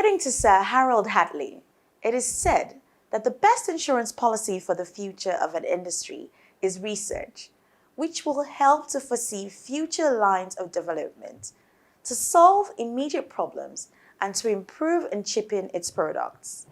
According to Sir Harold Hatley, it is said that the best insurance policy for the future of an industry is research, which will help to foresee future lines of development, to solve immediate problems, and to improve and chip in its products.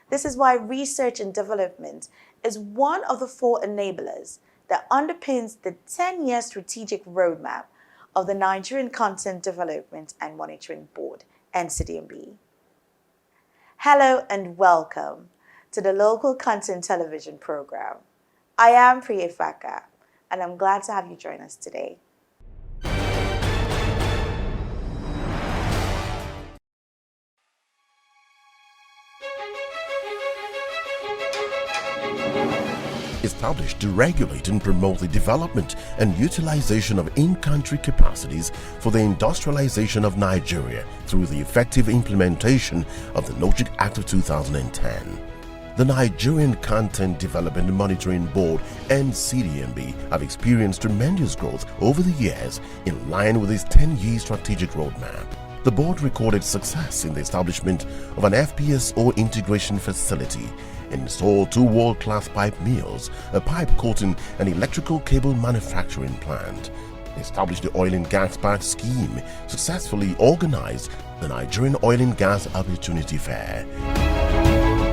This is why research and development is one of the 4 enablers that underpins the 10-year strategic roadmap of the Nigerian Content Development and Monitoring Board, Ncdmb. Hello and welcome to the local content television program. I am Priya Faka, and I'm glad to have you join us today. Established to regulate and promote the development and utilization of in-country capacities for the industrialization of Nigeria through the effective implementation of the Ncdmb Act of 2010. The Nigerian Content Development and Monitoring Board, Ncdmb, have experienced tremendous growth over the years in line with its 10-year strategic roadmap. The board recorded success in the establishment of an FPSO integration facility, installed 2 world-class pipe mills, a pipe coating and electrical cable manufacturing plant, established the Oil and Gas Park Scheme, successfully organized the Nigerian Oil and Gas Opportunity Fair,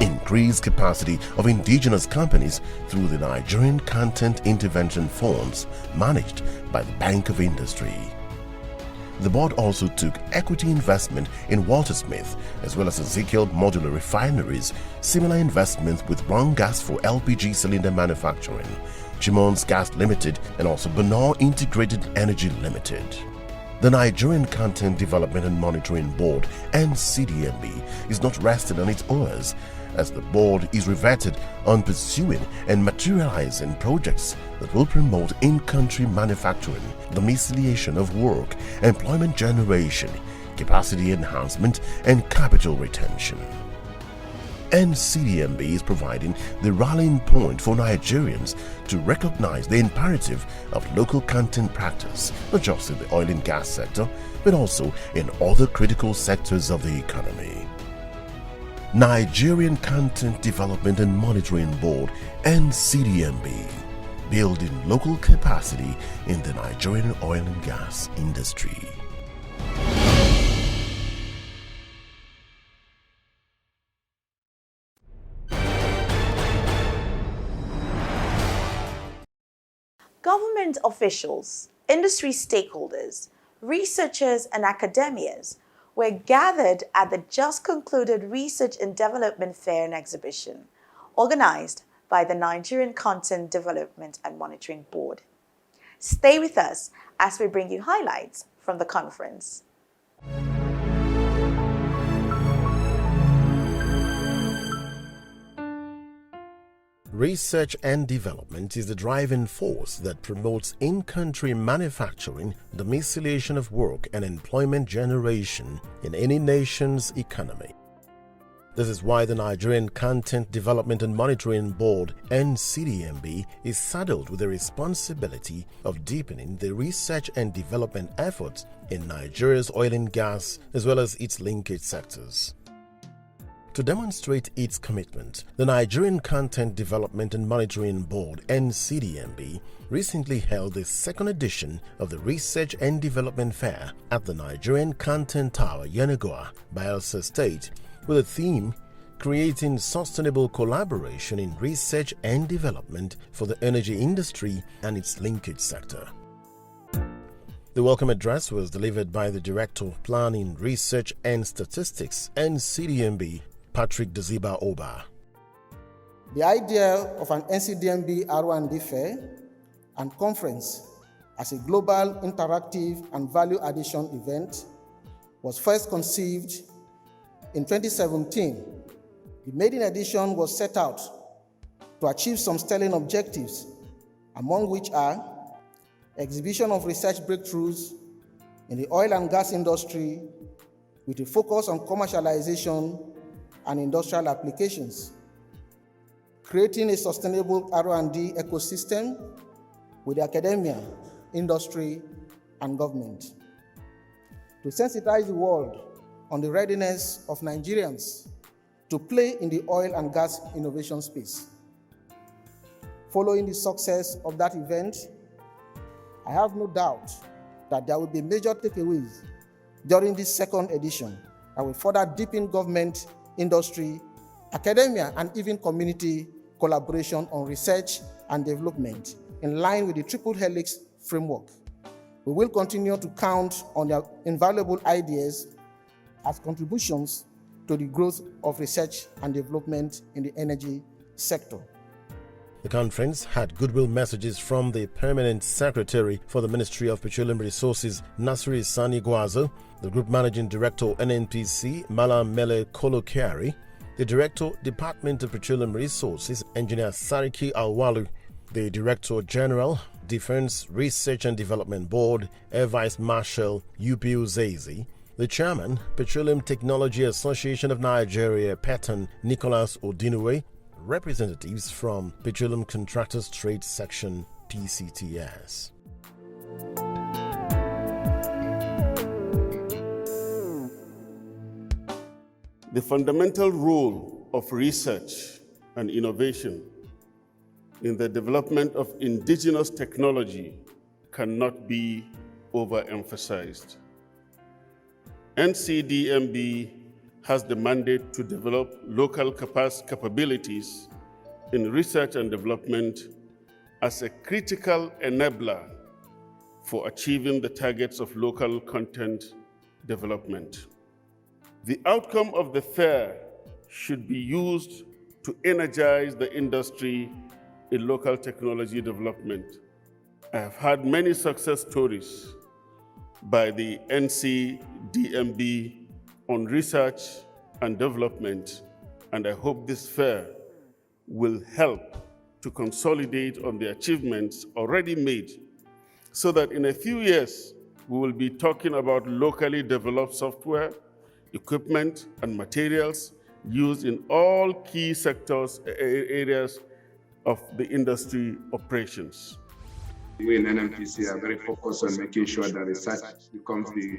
increased capacity of indigenous companies through the Nigerian Content Intervention Funds managed by the Bank of Industry. The board also took equity investment in Waltersmith as well as Ezekiel Modular Refineries, similar investments with Ron Gas for LPG cylinder manufacturing, Jimon's Gas Limited, and also Benor Integrated Energy Limited. The Nigerian Content Development and Monitoring Board, Ncdmb, is not rested on its oars, as the board is riveted on pursuing and materializing projects that will promote in-country manufacturing, domiciliation of work, employment generation, capacity enhancement, and capital retention. Ncdmb is providing the rallying point for Nigerians to recognize the imperative of local content practice, not just in the oil and gas sector, but also in other critical sectors of the economy. Nigerian Content Development and Monitoring Board, Ncdmb, building local capacity in the Nigerian oil and gas industry. Government officials, industry stakeholders, researchers, and academias were gathered at the just concluded Research and Development Fair and Exhibition, organized by the Nigerian Content Development and Monitoring Board. Stay with us as we bring you highlights from the conference. Research and development is the driving force that promotes in-country manufacturing, domiciliation of work, and employment generation in any nation's economy. This is why the Nigerian Content Development and Monitoring Board, Ncdmb, is saddled with the responsibility of deepening the research and development efforts in Nigeria's oil and gas as well as its linkage sectors. To demonstrate its commitment, the Nigerian Content Development and Monitoring Board, Ncdmb, recently held the 2nd edition of the Research and Development Fair at the Nigerian Content Tower, Yenogoa, Bayelsa State, with a theme creating sustainable collaboration in research and development for the energy industry and its linkage sector. The welcome address was delivered by the Director of Planning, Research and Statistics, Ncdmb, Patrick Doziba Oba. The idea of an Ncdmb R&D Fair and Conference as a global, interactive, and value addition event was first conceived in 2017. The maiden edition was set out to achieve some sterling objectives, among which are exhibition of research breakthroughs in the oil and gas industry with a focus on commercialization and industrial applications, creating a sustainable R&D ecosystem with academia, industry, and government. To sensitize the world on the readiness of Nigerians to play in the oil and gas innovation space. Following the success of that event, I have no doubt that there will be major takeaways during this second edition that will further deepen government, industry, academia, and even community collaboration on research and development in line with the Triple Helix framework. We will continue to count on their invaluable ideas as contributions to the growth of research and development in the energy sector. The conference had goodwill messages from the Permanent Secretary for the Ministry of Petroleum Resources, Nasiri Sani Gwazo, the Group Managing Director, NNPC, Malam Mele Kolokari, the Director, Department of Petroleum Resources, Engineer Sariki Alwalu, the Director General, Defense Research and Development Board, Air Vice Marshal Upiu Zezi, the Chairman, Petroleum Technology Association of Nigeria, Petan Nicholas Odinue, representatives from Petroleum Contractors Trade Section, PCTS. The fundamental role of research and innovation in the development of indigenous technology cannot be overemphasized. Ncdmb has the mandate to develop local capabilities in research and development as a critical enabler for achieving the targets of local content development. The outcome of the fair should be used to energize the industry in local technology development. I have had many success stories by the Ncdmb on research and development, and I hope this fair will help to consolidate on the achievements already made so that in a few years, we will be talking about locally developed software, equipment, and materials used in all key sectors, areas of the industry operations. We in NNPC are very focused on making sure that research becomes the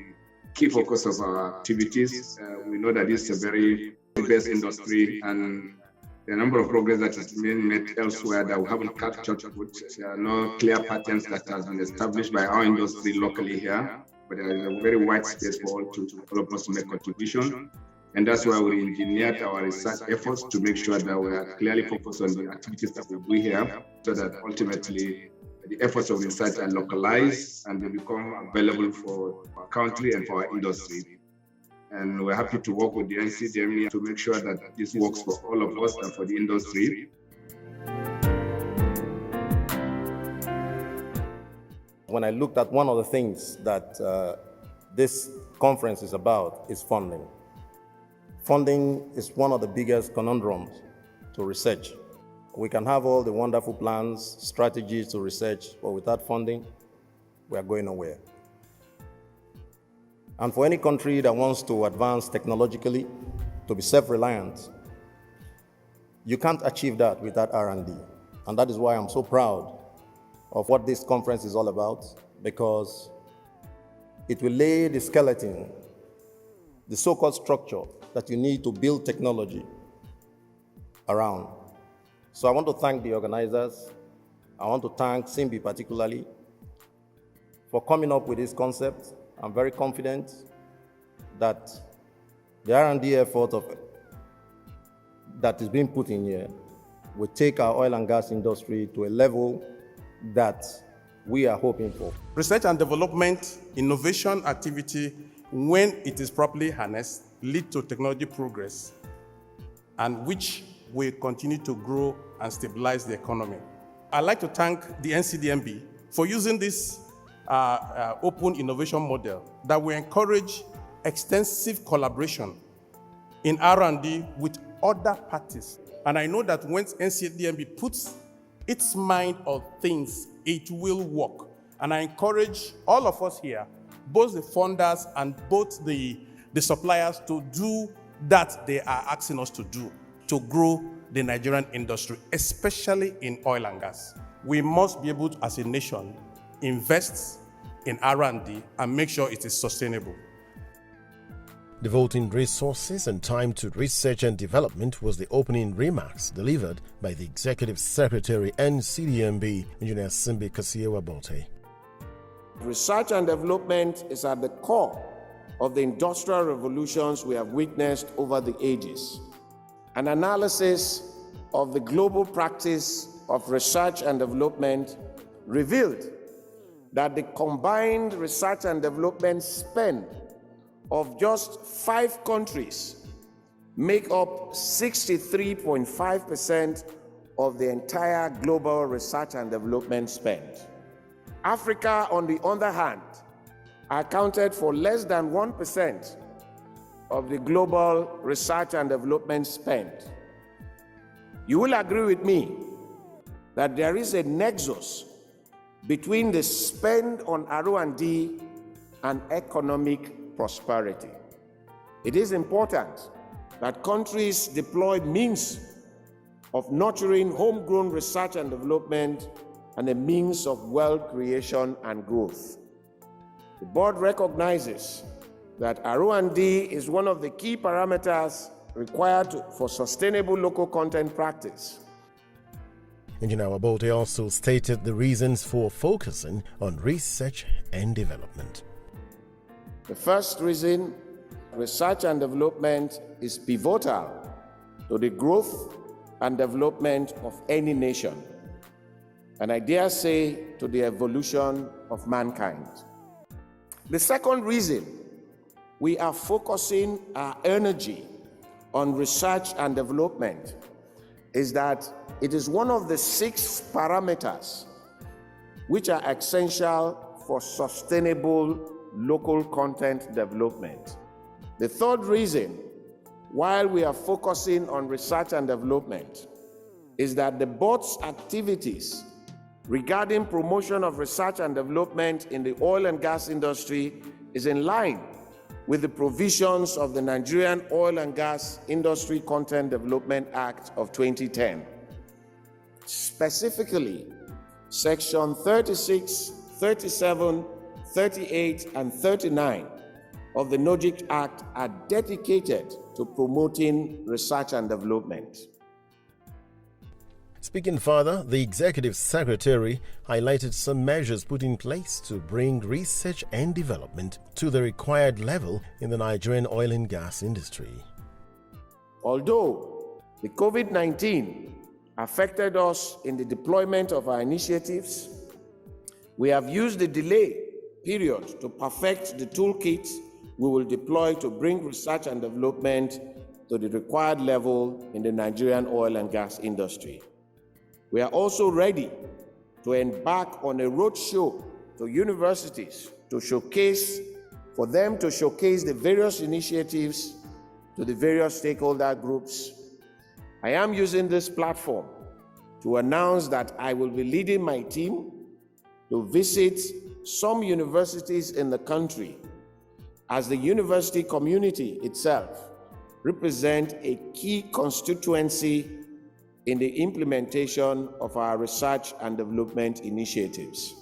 key focus of our activities. We know that this is a very diverse industry, and the number of progress that is being made elsewhere that we haven't captured, which there are no clear patterns that has been established by our industry locally here, but there is a very wide space for all of us to make contribution. And that's why we engineered our research efforts to make sure that we are clearly focused on the activities that we do here, so that ultimately the efforts of research are localized and they become available for our country and for our industry. And we're happy to work with the Ncdmb to make sure that this works for all of us and for the industry. When I looked at one of the things that this conference is about is funding. Funding is one of the biggest conundrums to research. We can have all the wonderful plans, strategies to research, but without funding, we are going nowhere. And for any country that wants to advance technologically, to be self-reliant, you can't achieve that without R&D. And that is why I'm so proud of what this conference is all about, because it will lay the skeleton, the so-called structure that you need to build technology around. So I want to thank the organizers. I want to thank Simbi particularly for coming up with this concept. I'm very confident that the R&D effort that is being put in here will take our oil and gas industry to a level that we are hoping for. Research and development, innovation activity, when it is properly harnessed, lead to technology progress, and which will continue to grow and stabilize the economy. I'd like to thank the Ncdmb for using this open innovation model that will encourage extensive collaboration in R&D with other parties. And I know that when Ncdmb puts its mind on things, it will work. And I encourage all of us here, both the funders and both the suppliers, to do that they are asking us to do, to grow the Nigerian industry, especially in oil and gas. We must be able to, as a nation, invest in R&D and make sure it is sustainable. Devoting resources and time to research and development was the opening remarks delivered by the Executive Secretary Ncdmb, Engineer Simbi Kasiewa-Bolte. Research and development is at the core of the industrial revolutions we have witnessed over the ages. An analysis of the global practice of research and development revealed that the combined research and development spend of just 5 countries make up 63.5% of the entire global research and development spend. Africa, on the other hand, accounted for less than 1% of the global research and development spend. You will agree with me that there is a nexus between the spend on R&D and economic prosperity. It is important that countries deploy means of nurturing homegrown research and development and a means of wealth creation and growth. The board recognizes that R&D is one of the key parameters required for sustainable local content practice. Engineer Wabote also stated the reasons for focusing on research and development. The first reason, research and development is pivotal to the growth and development of any nation, and I dare say to the evolution of mankind. The second reason we are focusing our energy on research and development is that it is one of the 6 parameters which are essential for sustainable local content development. The third reason why we are focusing on research and development is that the board's activities regarding promotion of research and development in the oil and gas industry is in line with the provisions of the Nigerian Oil and Gas Industry Content Development Act of 2010. Specifically, Section 36, 37, 38, and 39 of the NOGIC Act are dedicated to promoting research and development. Speaking further, the Executive Secretary highlighted some measures put in place to bring research and development to the required level in the Nigerian oil and gas industry. Although the COVID-19 affected us in the deployment of our initiatives, we have used the delay period to perfect the toolkit we will deploy to bring research and development to the required level in the Nigerian oil and gas industry. We are also ready to embark on a roadshow to universities for them to showcase the various initiatives to the various stakeholder groups. I am using this platform to announce that I will be leading my team to visit some universities in the country, as the university community itself represents a key constituency in the implementation of our research and development initiatives.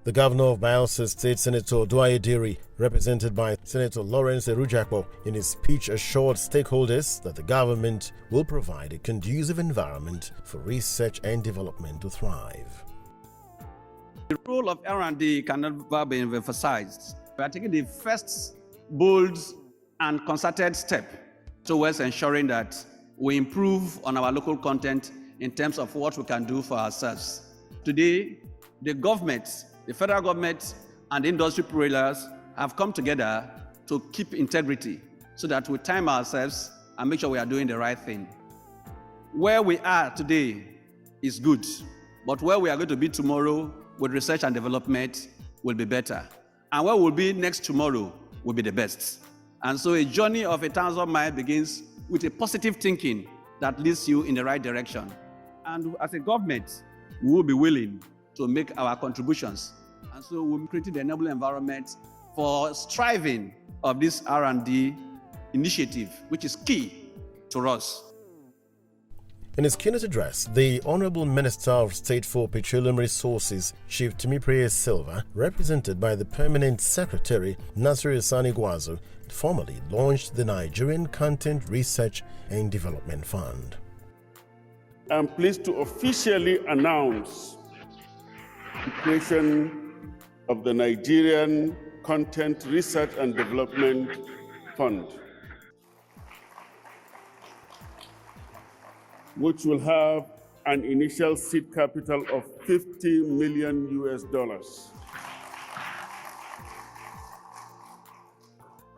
The governor of Bayelsa State, Senator Duayediri, represented by Senator Lawrence Erujakpo, in his speech assured stakeholders that the government will provide a conducive environment for research and development to thrive. The role of R&D can never be emphasized. We are taking the first bold and concerted step towards ensuring that we improve on our local content in terms of what we can do for ourselves. Today, the government, the federal government, and industry players have come together to keep integrity so that we time ourselves and make sure we are doing the right thing. Where we are today is good, but where we are going to be tomorrow with research and development will be better. And where we'll be next tomorrow will be the best. And so a journey of 1,000 miles begins with a positive thinking that leads you in the right direction. And as a government, we will be willing to make our contributions. And so we'll create the enabling environment for striving of this R&D initiative, which is key to us. In his keynote address, the Honorable Minister of State for Petroleum Resources, Chief Timipre Silva, represented by the Permanent Secretary, Nasir Sani Gwazo, formally launched the Nigerian Content Research and Development Fund. I'm pleased to officially announce the creation of the Nigerian Content Research and Development Fund, which will have an initial seed capital of $50 million US.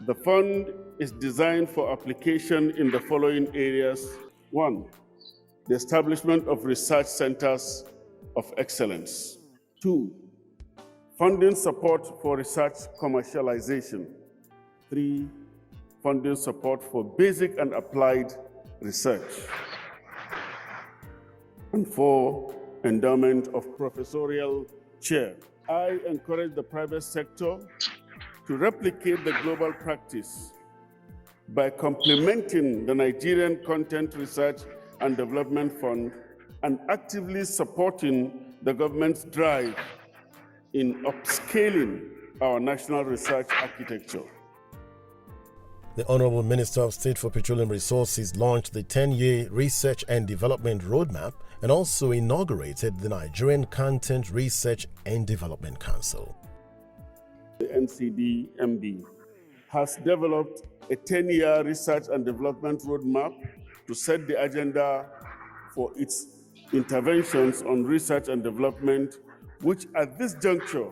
The fund is designed for application in the following areas. 1, the establishment of research centers of excellence. 2, funding support for research commercialization. 3, funding support for basic and applied research. And 4, endowment of professorial chair. I encourage the private sector to replicate the global practice by complementing the Nigerian Content Research and Development Fund and actively supporting the government's drive in upscaling our national research architecture. The Honorable Minister of State for Petroleum Resources launched the 10-year Research and Development Roadmap and also inaugurated the Nigerian Content Research and Development Council. The Ncdmb has developed a 10-year research and development roadmap to set the agenda for its interventions on research and development, which at this juncture,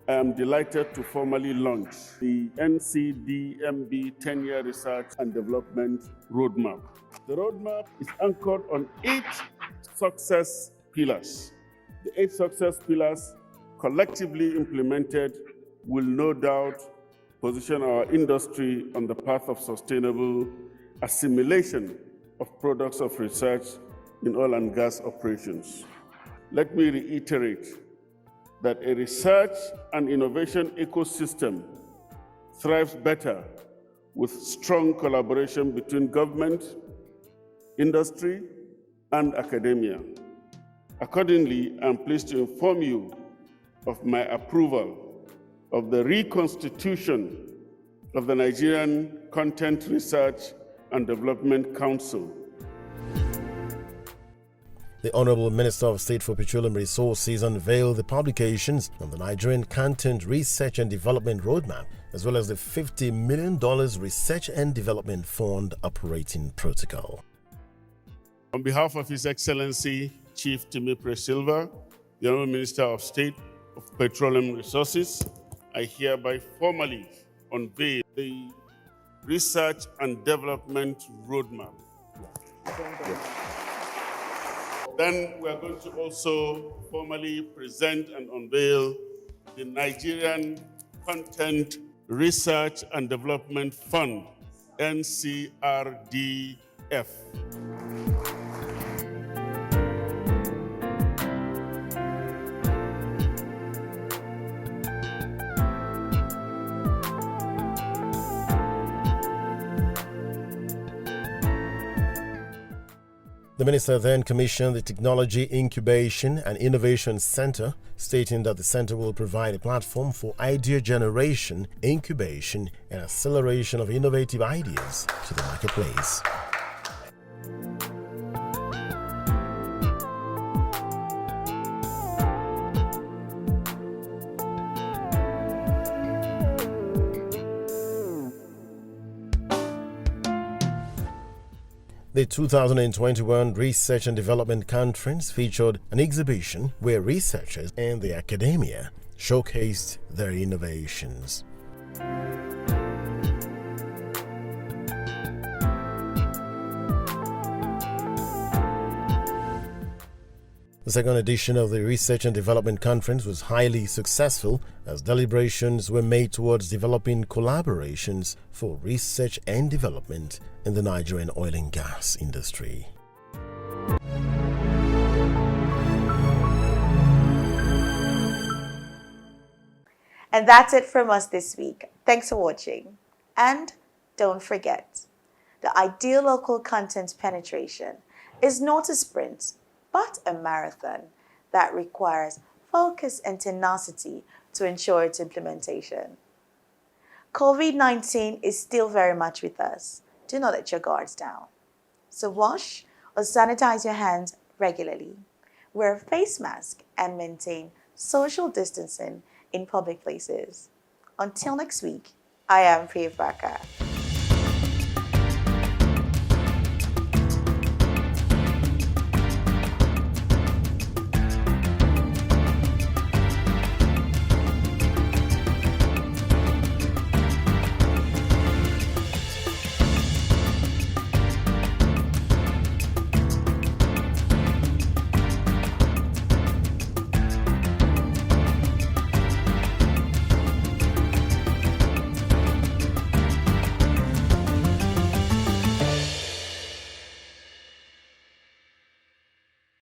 I am delighted to formally launch the Ncdmb 10-year research and development roadmap. The roadmap is anchored on 8 success pillars. The 8 success pillars, collectively implemented, will no doubt position our industry on the path of sustainable assimilation of products of research in oil and gas operations. Let me reiterate that a research and innovation ecosystem thrives better with strong collaboration between government, industry, and academia. Accordingly, I'm pleased to inform you of my approval of the reconstitution of the Nigerian Content Research and Development Council. The Honorable Minister of State for Petroleum Resources unveiled the publications on the Nigerian Content Research and Development Roadmap, as well as the $50 million Research and Development Fund Operating Protocol. On behalf of His Excellency Chief Timipre Silva, the Honorable Minister of State of Petroleum Resources, I hereby formally unveil the Research and Development Roadmap. Then we are going to also formally present and unveil the Nigerian Content Research and Development Fund, NCRDF. The minister then commissioned the Technology Incubation and Innovation Center, stating that the center will provide a platform for idea generation, incubation, and acceleration of innovative ideas to the marketplace. The 2021 Research and Development Conference featured an exhibition where researchers and the academia showcased their innovations. The second edition of the Research and Development Conference was highly successful as deliberations were made towards developing collaborations for research and development in the Nigerian oil and gas industry. And that's it from us this week. Thanks for watching. And don't forget, the ideal local content penetration is not a sprint, but a marathon that requires focus and tenacity to ensure its implementation. COVID-19 is still very much with us. Do not let your guards down. So wash or sanitize your hands regularly, wear a face mask, and maintain social distancing in public places. Until next week, I am Priya Baka.